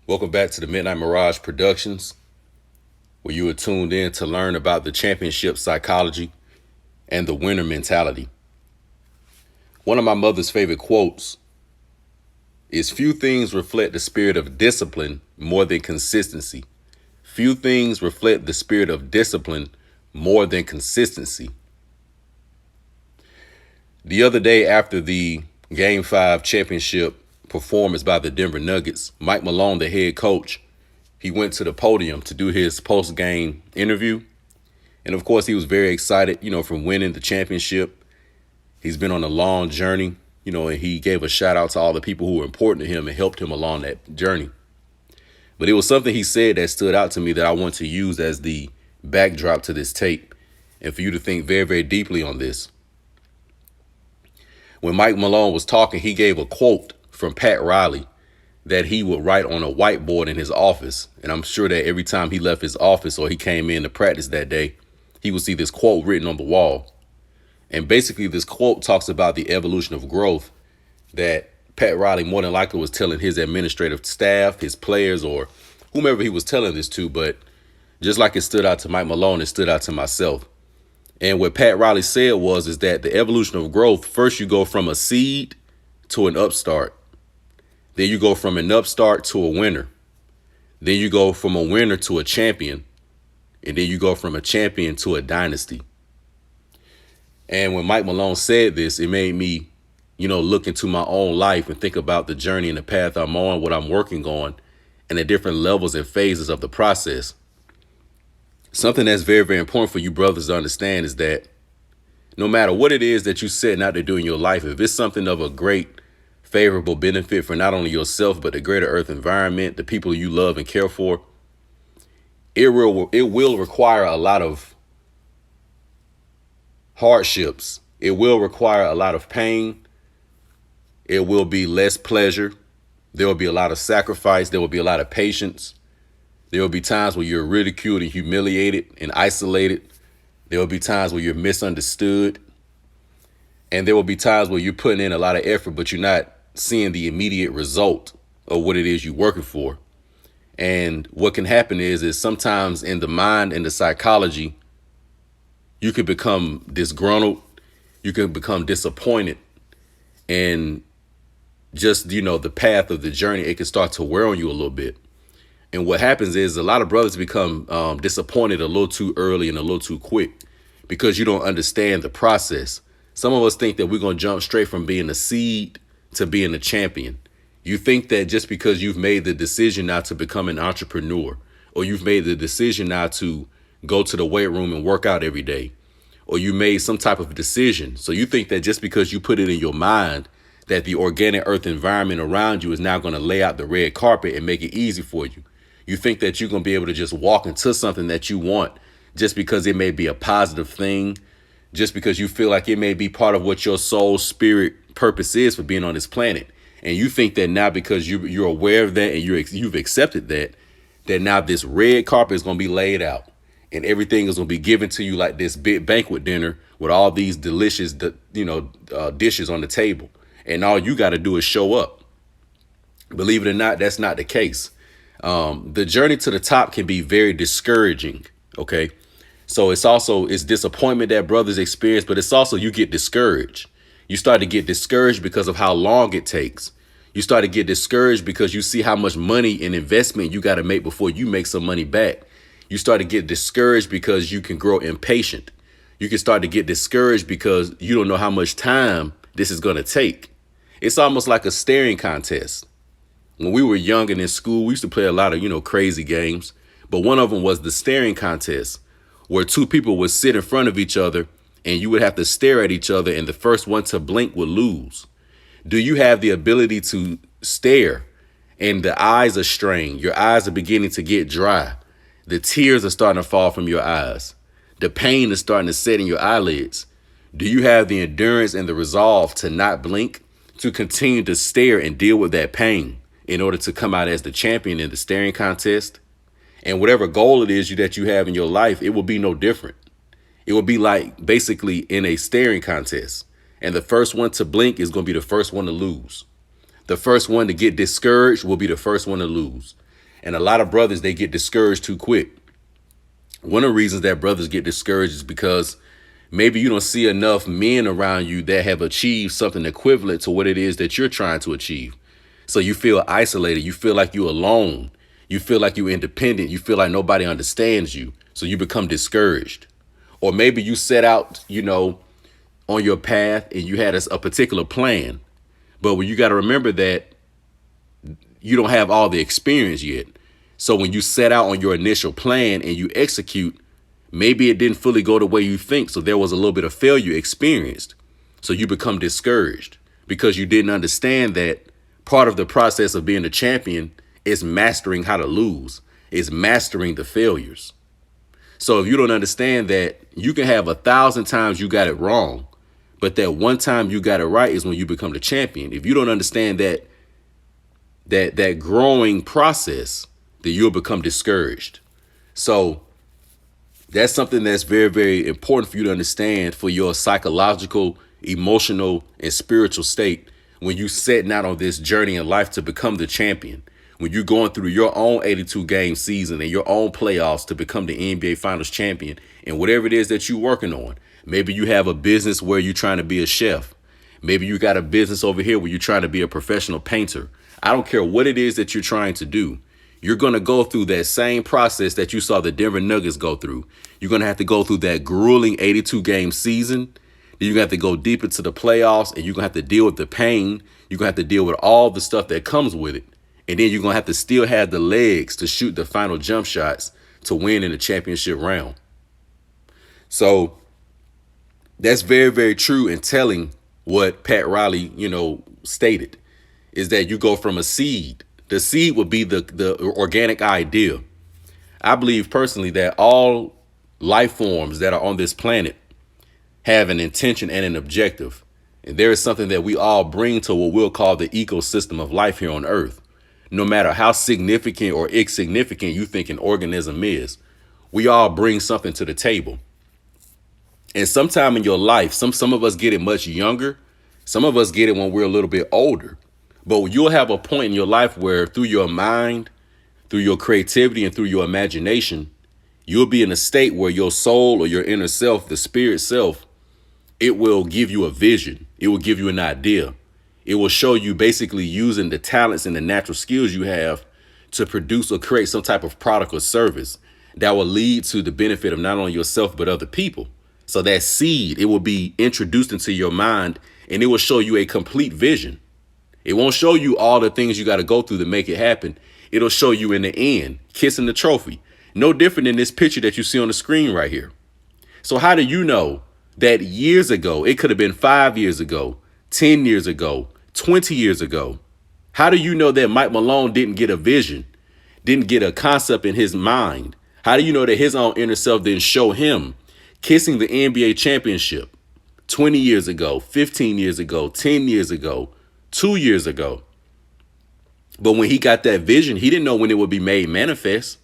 Welcome back to the Midnight Mirage Productions, where you are tuned in to learn about the championship psychology and the winner mentality. One of my mother's favorite quotes is few things reflect the spirit of discipline more than consistency. Few things reflect the spirit of discipline more than consistency. The other day, after the Game 5 championship performance by the Denver Nuggets, Mike Malone, the head coach, he went to the podium to do his post-game interview. And of course, he was very excited, from winning the championship. He's been on a long journey, and he gave a shout out to all the people who were important to him and helped him along that journey. But it was something he said that stood out to me that I want to use as the backdrop to this tape and for you to think very, very deeply on this. When Mike Malone was talking, he gave a quote from Pat Riley that he would write on a whiteboard in his office. And I'm sure that every time he left his office or he came in to practice that day, he would see this quote written on the wall. And basically, this quote talks about the evolution of growth that Pat Riley more than likely was telling his administrative staff, his players, or whomever he was telling this to. But just like it stood out to Mike Malone, it stood out to myself. And what Pat Riley said is that the evolution of growth, first you go from a seed to an upstart. Then you go from an upstart to a winner. Then you go from a winner to a champion. And then you go from a champion to a dynasty. And when Mike Malone said this, it made me, look into my own life and think about the journey and the path I'm on, what I'm working on, and the different levels and phases of the process. Something that's very, very important for you brothers to understand is that no matter what it is that you're setting out to do in your life, if it's something of a great favorable benefit for not only yourself, but the greater earth environment, the people you love and care for, it will require a lot of hardships. It will require a lot of pain. It will be less pleasure. There will be a lot of sacrifice. There will be a lot of patience. There will be times where you're ridiculed and humiliated and isolated. There will be times where you're misunderstood. And there will be times where you're putting in a lot of effort, but you're not seeing the immediate result of what it is you're working for. And what can happen is sometimes in the mind and the psychology, you could become disgruntled. You can become disappointed. And just, the path of the journey, it can start to wear on you a little bit. And what happens is a lot of brothers become disappointed a little too early and a little too quick because you don't understand the process. Some of us think that we're going to jump straight from being a seed to being a champion. You think that just because you've made the decision now to become an entrepreneur, or you've made the decision now to go to the weight room and work out every day, or you made some type of decision. So you think that just because you put it in your mind that the organic earth environment around you is now going to lay out the red carpet and make it easy for you. You think that you're going to be able to just walk into something that you want just because it may be a positive thing, just because you feel like it may be part of what your soul spirit purpose is for being on this planet. And you think that now because you're aware of that and you've accepted that now this red carpet is going to be laid out and everything is going to be given to you like this big banquet dinner with all these delicious, dishes on the table. And all you got to do is show up. Believe it or not, that's not the case. The journey to the top can be very discouraging. OK, so it's disappointment that brothers experience, but it's also you get discouraged. You start to get discouraged because of how long it takes. You start to get discouraged because you see how much money and investment you got to make before you make some money back. You start to get discouraged because you can grow impatient. You can start to get discouraged because you don't know how much time this is going to take. It's almost like a staring contest. When we were young and in school, we used to play a lot of, crazy games. But one of them was the staring contest, where two people would sit in front of each other and you would have to stare at each other. And the first one to blink would lose. Do you have the ability to stare and the eyes are strained? Your eyes are beginning to get dry. The tears are starting to fall from your eyes. The pain is starting to set in your eyelids. Do you have the endurance and the resolve to not blink, to continue to stare and deal with that pain in order to come out as the champion in the staring contest? And whatever goal it is that you have in your life, it will be no different. It will be like basically in a staring contest. And the first one to blink is going to be the first one to lose. The first one to get discouraged will be the first one to lose. And a lot of brothers, they get discouraged too quick. One of the reasons that brothers get discouraged is because maybe you don't see enough men around you that have achieved something equivalent to what it is that you're trying to achieve. So you feel isolated. You feel like you're alone. You feel like you're independent. You feel like nobody understands you. So you become discouraged. Or maybe you set out, on your path and you had a particular plan. But you got to remember that you don't have all the experience yet. So when you set out on your initial plan and you execute, maybe it didn't fully go the way you think. So there was a little bit of failure experienced. So you become discouraged because you didn't understand that part of the process of being a champion is mastering how to lose, is mastering the failures. So if you don't understand that you can have 1,000 times you got it wrong, but that one time you got it right is when you become the champion. If you don't understand that growing process, then you'll become discouraged. So that's something that's very, very important for you to understand for your psychological, emotional, and spiritual state when you setting out on this journey in life to become the champion. When you're going through your own 82 game season and your own playoffs to become the NBA Finals champion and whatever it is that you're working on. Maybe you have a business where you're trying to be a chef. Maybe you got a business over here where you're trying to be a professional painter. I don't care what it is that you're trying to do. You're going to go through that same process that you saw the Denver Nuggets go through. You're going to have to go through that grueling 82 game season. Then you're going to have to go deep into the playoffs and you're going to have to deal with the pain. You're going to have to deal with all the stuff that comes with it. And then you're going to have to still have the legs to shoot the final jump shots to win in the championship round. So that's very, very true in telling what Pat Riley, stated, is that you go from a seed. The seed would be the organic idea. I believe personally that all life forms that are on this planet have an intention and an objective. And there is something that we all bring to what we'll call the ecosystem of life here on Earth. No matter how significant or insignificant you think an organism is, we all bring something to the table. And sometime in your life, some of us get it much younger. Some of us get it when we're a little bit older. But you'll have a point in your life where through your mind, through your creativity, and through your imagination, you'll be in a state where your soul or your inner self, the spirit self, it will give you a vision. It will give you an idea. It will show you basically using the talents and the natural skills you have to produce or create some type of product or service that will lead to the benefit of not only yourself, but other people. So that seed, it will be introduced into your mind and it will show you a complete vision. It won't show you all the things you got to go through to make it happen. It'll show you in the end, kissing the trophy. No different than this picture that you see on the screen right here. So how do you know that years ago, it could have been 5 years ago, 10 years ago, 20 years ago? How do you know that Mike Malone didn't get a vision, didn't get a concept in his mind? How do you know that his own inner self didn't show him kissing the NBA championship 20 years ago, 15 years ago, 10 years ago, 2 years ago? But when he got that vision, he didn't know when it would be made manifest.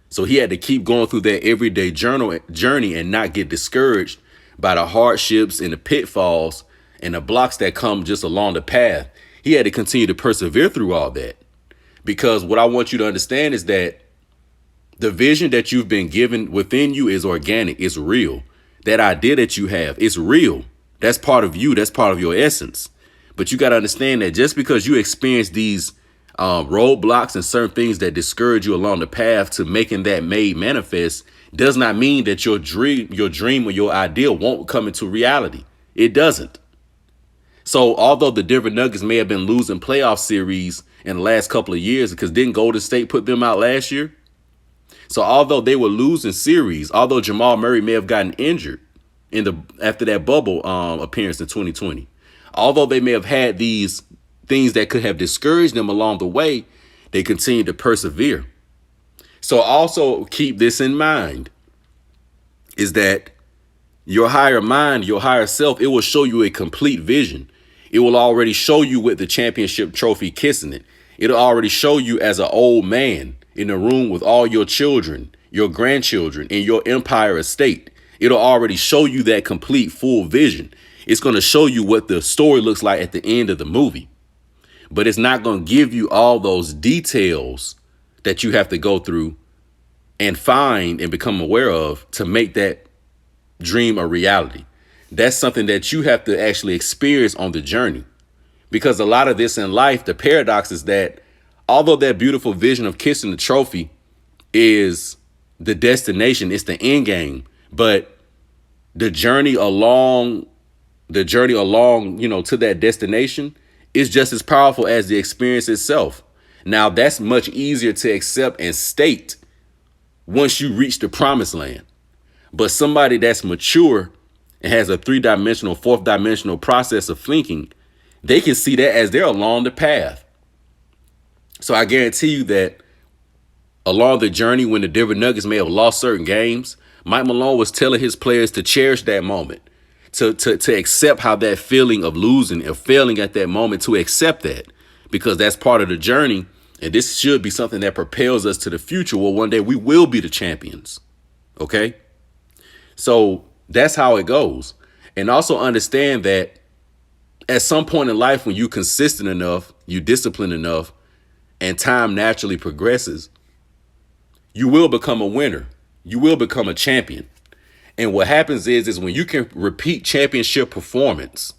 So he had to keep going through that everyday journey and not get discouraged by the hardships and the pitfalls and the blocks that come just along the path. He had to continue to persevere through all that. Because what I want you to understand is that the vision that you've been given within you is organic. It's real. That idea that you have, it's real. That's part of you. That's part of your essence. But you got to understand that just because you experience these roadblocks and certain things that discourage you along the path to making that made manifest does not mean that your dream or your ideal won't come into reality. It doesn't. So although the Denver Nuggets may have been losing playoff series in the last couple of years, because didn't Golden State put them out last year? So although they were losing series, although Jamal Murray may have gotten injured after that bubble appearance in 2020, although they may have had these things that could have discouraged them along the way, they continued to persevere. So also keep this in mind, is that your higher mind, your higher self, it will show you a complete vision. It will already show you with the championship trophy kissing it. It'll already show you as an old man in a room with all your children, your grandchildren, and your empire estate. It'll already show you that complete full vision. It's going to show you what the story looks like at the end of the movie. But it's not going to give you all those details that you have to go through and find and become aware of to make that dream a reality. That's something that you have to actually experience on the journey. Because a lot of this in life, the paradox is that although that beautiful vision of kissing the trophy is the destination, it's the end game, but the journey along, to that destination is just as powerful as the experience itself. Now, that's much easier to accept and state once you reach the promised land. But somebody that's mature and has a 3-dimensional, 4th-dimensional process of thinking, they can see that as they're along the path. So I guarantee you that along the journey, when the Denver Nuggets may have lost certain games, Mike Malone was telling his players to cherish that moment, to accept how that feeling of losing or failing at that moment, to accept that, because that's part of the journey. And this should be something that propels us to the future where one day we will be the champions. Okay? So that's how it goes. And also understand that at some point in life, when you're consistent enough, you disciplined enough, and time naturally progresses, you will become a winner. You will become a champion. And what happens is when you can repeat championship performance,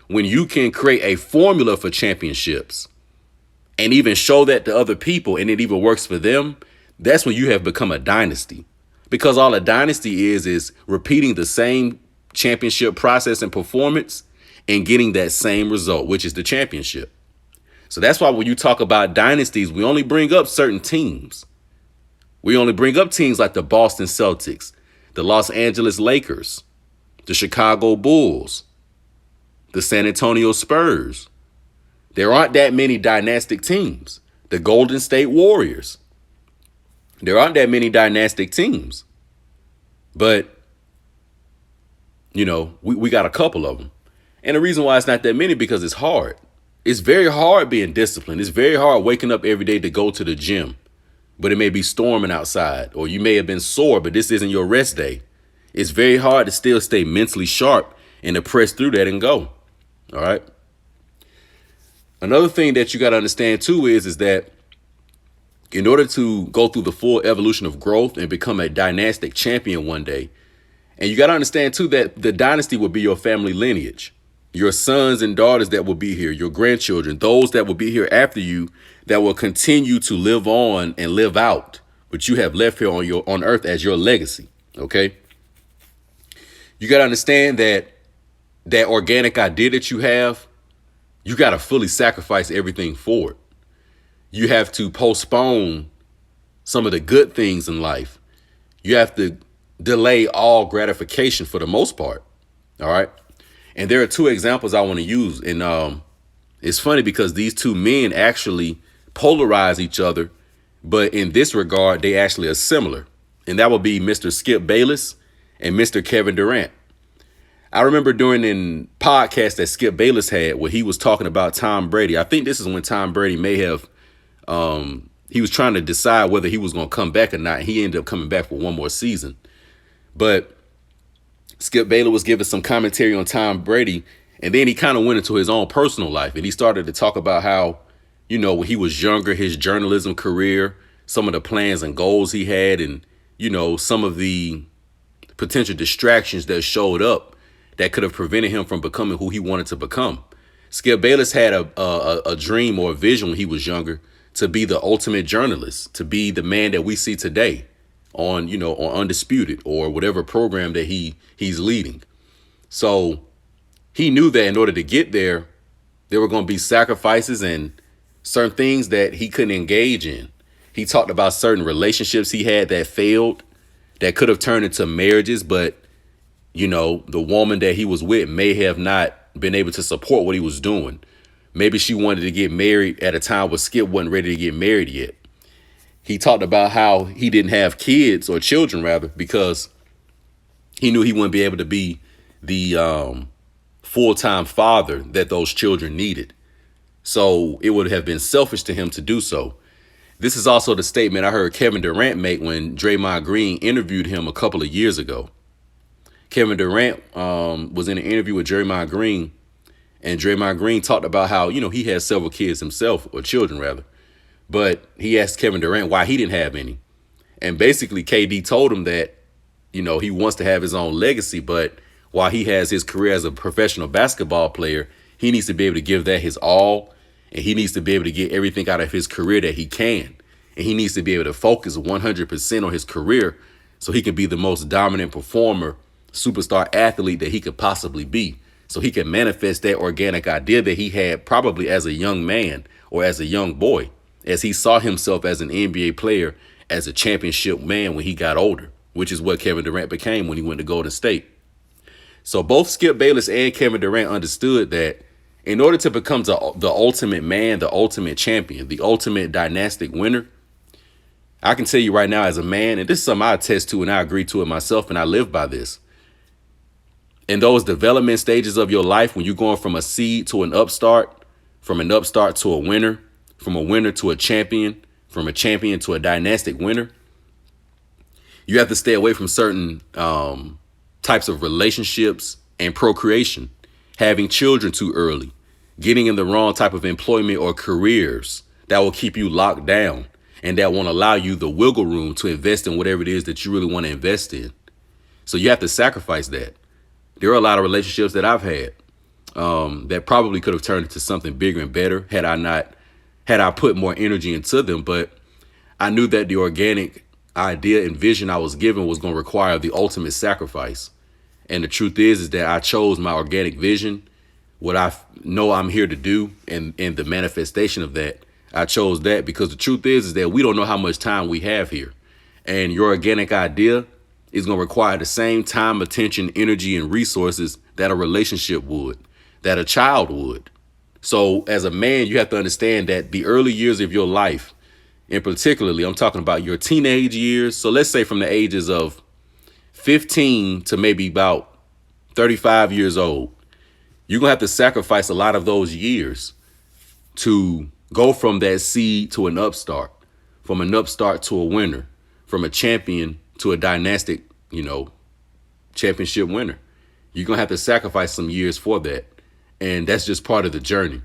when you can create a formula for championships and even show that to other people and it even works for them, that's when you have become a dynasty. Because all a dynasty is repeating the same championship process and performance and getting that same result, which is the championship. So that's why when you talk about dynasties, we only bring up certain teams. We only bring up teams like the Boston Celtics, the Los Angeles Lakers, the Chicago Bulls, the San Antonio Spurs. There aren't that many dynastic teams. The Golden State Warriors. There aren't that many dynastic teams. But, we got a couple of them. And the reason why it's not that many, because it's hard. It's very hard being disciplined. It's very hard waking up every day to go to the gym. But it may be storming outside, or you may have been sore, but this isn't your rest day. It's very hard to still stay mentally sharp and to press through that and go. All right. Another thing that you got to understand, too, is that in order to go through the full evolution of growth and become a dynastic champion one day, and you got to understand, too, that the dynasty will be your family lineage, your sons and daughters that will be here, your grandchildren, those that will be here after you, that will continue to live on and live out what you have left here on earth as your legacy. Okay. You got to understand that organic idea that you have, you got to fully sacrifice everything for it. You have to postpone some of the good things in life. You have to delay all gratification for the most part. All right. And there are 2 examples I want to use. And it's funny because these 2 men actually polarize each other. But in this regard, they actually are similar. And that would be Mr. Skip Bayless and Mr. Kevin Durant. I remember during a podcast that Skip Bayless had where he was talking about Tom Brady. I think this is when Tom Brady may have he was trying to decide whether he was going to come back or not. He ended up coming back for one more season. But Skip Bayless was giving some commentary on Tom Brady, and then he kind of went into his own personal life, and he started to talk about how, when he was younger, his journalism career, some of the plans and goals he had, and, some of the potential distractions that showed up that could have prevented him from becoming who he wanted to become. Skip Bayless had a dream or a vision when he was younger to be the ultimate journalist, to be the man that we see today on Undisputed or whatever program that he's leading. So he knew that in order to get there were going to be sacrifices and certain things that he couldn't engage in. He talked about certain relationships he had that failed, that could have turned into marriages, but the woman that he was with may have not been able to support what he was doing. Maybe she wanted to get married at a time where Skip wasn't ready to get married yet. He talked about how he didn't have kids, or children rather, because he knew he wouldn't be able to be the full-time father that those children needed. So it would have been selfish to him to do so. This is also the statement I heard Kevin Durant make when Draymond Green interviewed him a couple of years ago. Kevin Durant was in an interview with Draymond Green, and Draymond Green talked about how, he had several kids himself, or children rather. But he asked Kevin Durant why he didn't have any. And basically KD told him that, he wants to have his own legacy, but while he has his career as a professional basketball player, he needs to be able to give that his all, and he needs to be able to get everything out of his career that he can. And he needs to be able to focus 100% on his career so he can be the most dominant performer, superstar athlete that he could possibly be. So he can manifest that organic idea that he had probably as a young man or as a young boy, as he saw himself as an NBA player, as a championship man when he got older, which is what Kevin Durant became when he went to Golden State. So both Skip Bayless and Kevin Durant understood that in order to become the ultimate man, the ultimate champion, the ultimate dynastic winner, I can tell you right now as a man, and this is something I attest to and I agree to it myself and I live by this. In those development stages of your life, when you're going from a seed to an upstart, from an upstart to a winner, from a winner to a champion, from a champion to a dynastic winner, you have to stay away from certain types of relationships and procreation, having children too early, getting in the wrong type of employment or careers that will keep you locked down and that won't allow you the wiggle room to invest in whatever it is that you really want to invest in. So you have to sacrifice that. There are a lot of relationships that I've had that probably could have turned into something bigger and better had I put more energy into them. But I knew that the organic idea and vision I was given was going to require the ultimate sacrifice. And the truth is that I chose my organic vision, what I know I'm here to do, and the manifestation of that. I chose that because the truth is that we don't know how much time we have here. And your organic idea is going to require the same time, attention, energy, and resources that a relationship would, that a child would. So as a man, you have to understand that the early years of your life, and particularly I'm talking about your teenage years. So let's say from the ages of 15 to maybe about 35 years old, you're going to have to sacrifice a lot of those years to go from that seed to an upstart, from an upstart to a winner, from a champion to a dynastic, championship winner. You're going to have to sacrifice some years for that. And that's just part of the journey.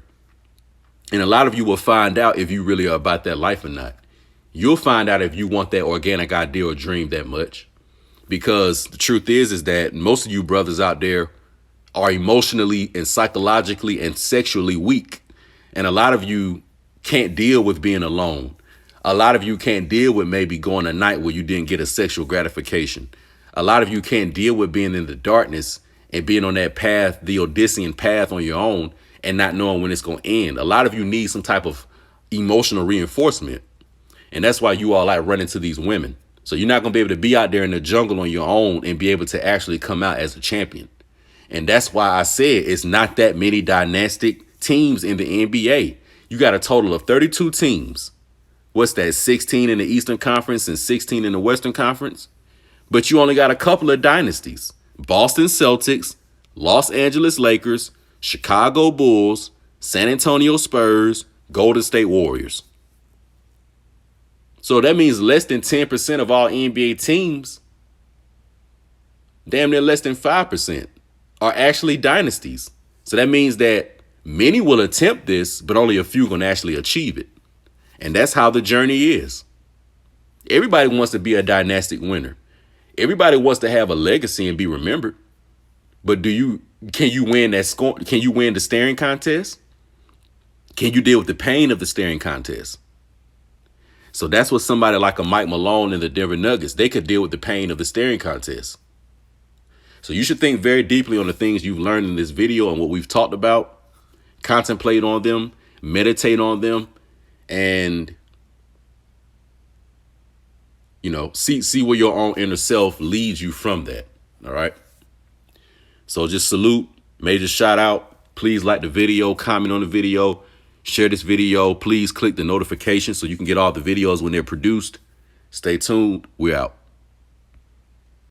And a lot of you will find out if you really are about that life or not. You'll find out if you want that organic idea or dream that much. Because the truth is that most of you brothers out there are emotionally and psychologically and sexually weak. And a lot of you can't deal with being alone. A lot of you can't deal with maybe going a night where you didn't get a sexual gratification. A lot of you can't deal with being in the darkness and being on that path, the Odyssean path on your own, and not knowing when it's going to end. A lot of you need some type of emotional reinforcement. And that's why you all like running to these women. So you're not going to be able to be out there in the jungle on your own and be able to actually come out as a champion. And that's why I said it's not that many dynastic teams in the NBA. You got a total of 32 teams. What's that? 16 in the Eastern Conference and 16 in the Western Conference. But you only got a couple of dynasties. Boston Celtics, Los Angeles Lakers, Chicago Bulls, San Antonio Spurs, Golden State Warriors. So that means less than 10% of all NBA teams, damn near less than 5%, are actually dynasties. So that means that many will attempt this, but only a few are going to actually achieve it. And that's how the journey is. Everybody wants to be a dynastic winner. Everybody wants to have a legacy and be remembered. But can you win that score? Can you win the staring contest? Can you deal with the pain of the staring contest? So that's what somebody like a Mike Malone and the Denver Nuggets, they could deal with the pain of the staring contest. So you should think very deeply on the things you've learned in this video and what we've talked about. Contemplate on them, meditate on them, and see where your own inner self leads you from that. All right. So just salute, major shout out. Please like the video, comment on the video, share this video. Please click the notification so you can get all the videos when they're produced. Stay tuned. We're out.